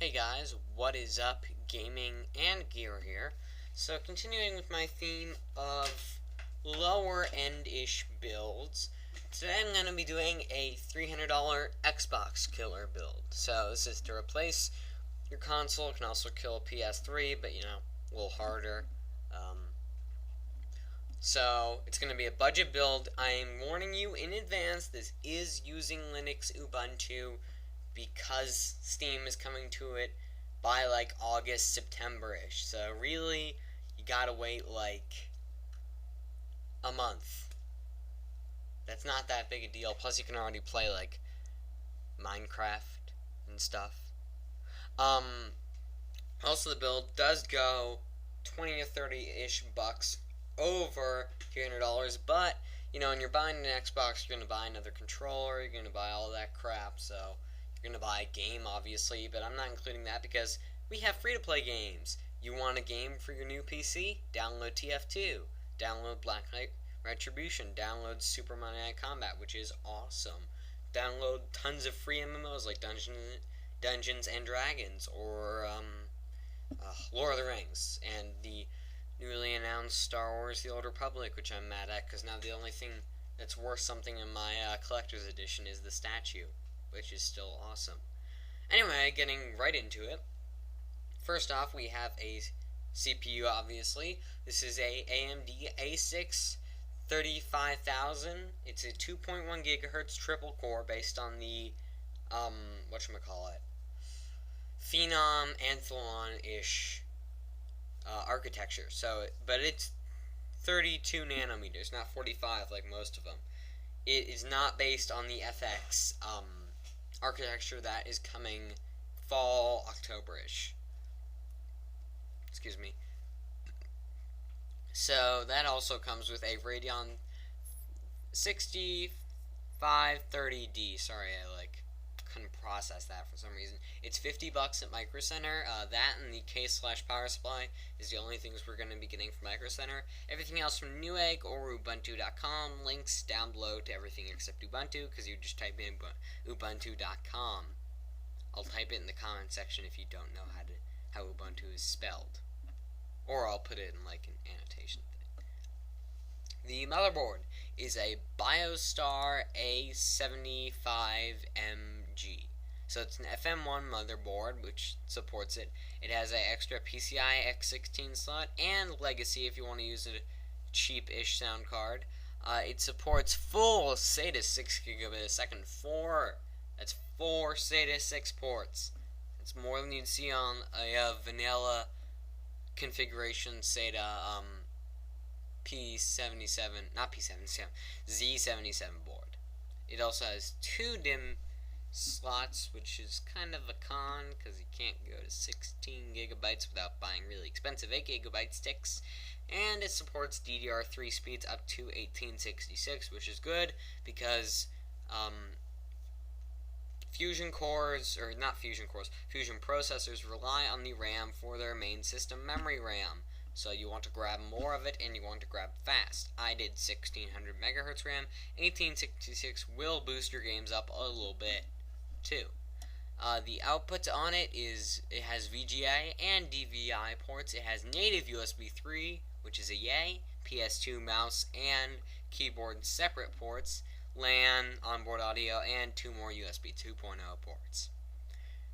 Hey guys, what is up? Gaming and Gear here. So continuing with my theme of lower end-ish builds, today I'm going to be doing a $300 Xbox killer build. So this is to replace your console. It can also kill a PS3, but a little harder. So it's going to be a budget build. I'm warning you in advance, this is using Linux Ubuntu because Steam is coming to it by like August, September-ish. So really, you gotta wait like a month. That's not that big a deal. Plus, you can already play like Minecraft and stuff. Um, Also, the build does go 20 or 30-ish bucks over $300, but when you're buying an Xbox, you're gonna buy another controller, you're gonna buy all that crap, so you're gonna buy a game, obviously, but I'm not including that because we have free-to-play games. You want a game for your new PC? Download TF2. Download Black Knight Retribution. Download Super Money Combat, which is awesome. Download tons of free MMOs like Dungeons and Dragons or Lord of the Rings and the newly announced Star Wars: The Old Republic, which I'm mad at because now the only thing that's worth something in my collector's edition is the statue, which is still awesome. Anyway, getting right into it. First off, we have a CPU, obviously. This is a AMD A6 35000. It's a 2.1 gigahertz triple core based on the whatchamacallit, Phenom Athlon-ish architecture. But it's 32 nanometers, not 45 like most of them. It is not based on the FX architecture that is coming fall, October-ish. Excuse me. So that also comes with a Radeon 6530D. Sorry, I couldn't process that for some reason. It's $50 at Micro Center. That and the case/power supply is the only things we're going to be getting from Micro Center. Everything else from Newegg or Ubuntu.com. Links down below to everything except Ubuntu, because you just type in Ubuntu.com. I'll type it in the comment section if you don't know how Ubuntu is spelled, or I'll put it in an annotation thing. The motherboard is a BioStar A75MG. So it's an FM1 motherboard, which supports it. It has an extra PCI X16 slot and Legacy if you want to use a cheap-ish sound card. It supports full SATA 6 gigabit a second. That's 4 SATA 6 ports. That's more than you'd see on a vanilla configuration SATA Z77 board. It also has 2 DIMM slots, which is kind of a con because you can't go to 16 gigabytes without buying really expensive 8 gigabyte sticks. And it supports DDR3 speeds up to 1866, which is good because fusion processors rely on the RAM for their main system memory RAM. So you want to grab more of it, and you want to grab fast. I did 1600 megahertz RAM. 1866 will boost your games up a little bit, too. The outputs on it has VGA and DVI ports. It has native USB 3, which is a yay. PS2 mouse and keyboard separate ports. LAN, onboard audio, and 2 more USB 2.0 ports.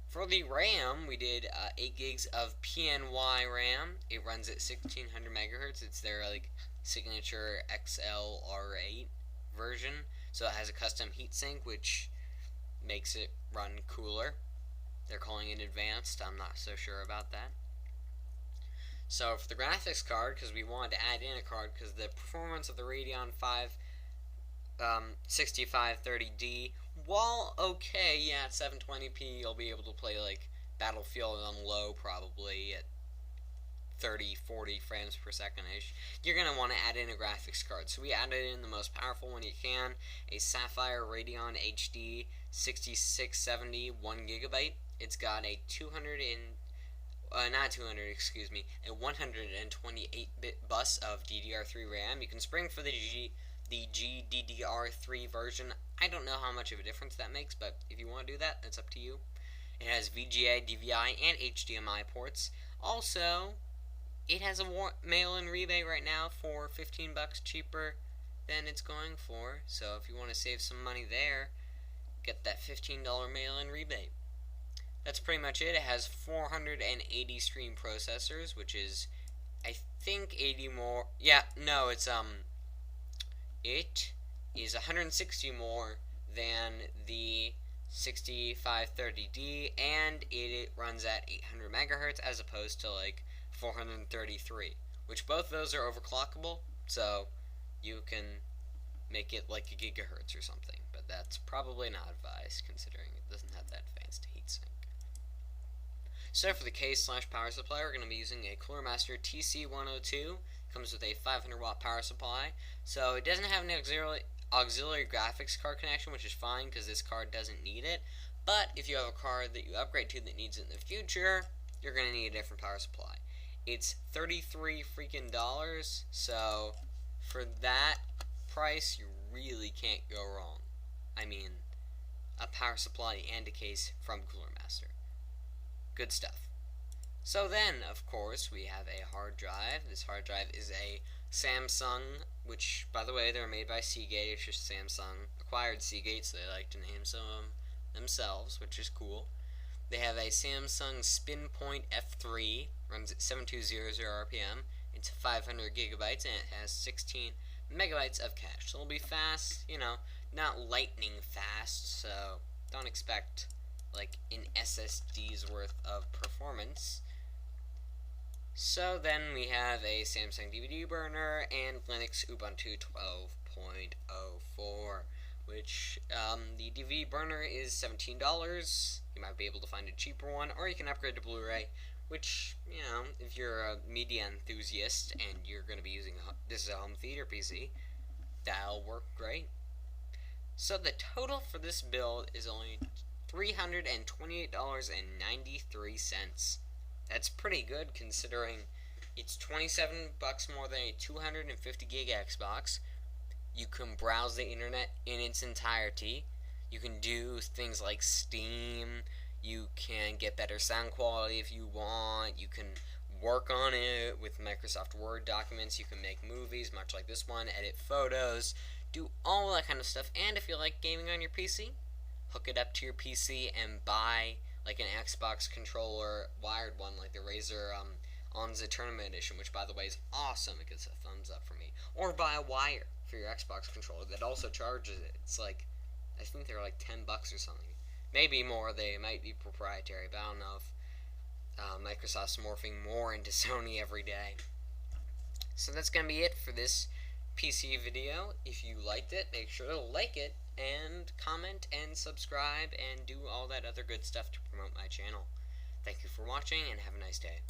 For the RAM, we did 8 gigs of PNY RAM. It runs at 1600 megahertz. It's their signature XLR8 version. So it has a custom heatsink, which makes it run cooler. They're calling it advanced. I'm not so sure about that. So for the graphics card, because we wanted to add in a card, because the performance of the Radeon 5 6530D, while okay, at 720p, you'll be able to play Battlefield on low, probably at 30-40 frames per second-ish. You're going to want to add in a graphics card. So we added in the most powerful one you can, a Sapphire Radeon HD 6670 1GB. It's got a 128-bit bus of DDR3 RAM. You can spring for the GDDR3 version. I don't know how much of a difference that makes, but if you want to do that, that's up to you. It has VGA, DVI, and HDMI ports. Also, it has a mail-in rebate right now for $15 cheaper than it's going for. So if you want to save some money there, get that $15 mail-in rebate. That's pretty much it. It has 480 stream processors, which is, I think, 80 more. Yeah, no, it is 160 more than the 6530D, and it runs at 800 megahertz as opposed to like 433, which both those are overclockable, so you can make it like a gigahertz or something, but that's probably not advised considering it doesn't have that advanced heatsink. So for the case/power supply, we're going to be using a Cooler Master TC102. Comes with a 500 watt power supply, so it doesn't have an auxiliary graphics card connection, which is fine because this card doesn't need it. But if you have a card that you upgrade to that needs it in the future, you're going to need a different power supply. It's $33 freaking dollars, so for that price, you really can't go wrong. I mean, a power supply and a case from Cooler Master. Good stuff. So then, of course, we have a hard drive. This hard drive is a Samsung, which, by the way, they're made by Seagate. It's just Samsung acquired Seagate, so they like to name some of them themselves, which is cool. They have a Samsung SpinPoint F3, runs at 7200 RPM. It's 500 gigabytes, and it has 16 megabytes of cache. So it'll be fast, you know, not lightning fast, so don't expect like an SSD's worth of performance. So then we have a Samsung DVD burner and Linux Ubuntu 12.04, which the DVD burner is $17. You might be able to find a cheaper one, or you can upgrade to Blu-ray, which, you know, if you're a media enthusiast and you're going to be using this as a home theater PC, that'll work great. So the total for this build is only $328.93. That's pretty good considering it's $27 more than a 250 gig Xbox. You can browse the internet in its entirety. You can do things like Steam. You can get better sound quality if you want. You can work on it with Microsoft Word documents. You can make movies, much like this one, edit photos, do all that kind of stuff. And if you like gaming on your PC, hook it up to your PC and buy like an Xbox controller, wired one, like the Razer Onza Tournament Edition, which, by the way, is awesome. It gets a thumbs up from me. Or buy a wire for your Xbox controller that also charges it. It's like, I think they're like $10 or something. Maybe more. They might be proprietary, but I don't know if Microsoft's morphing more into Sony every day. So that's going to be it for this PC video. If you liked it, make sure to like it and comment and subscribe and do all that other good stuff to promote my channel. Thank you for watching and have a nice day.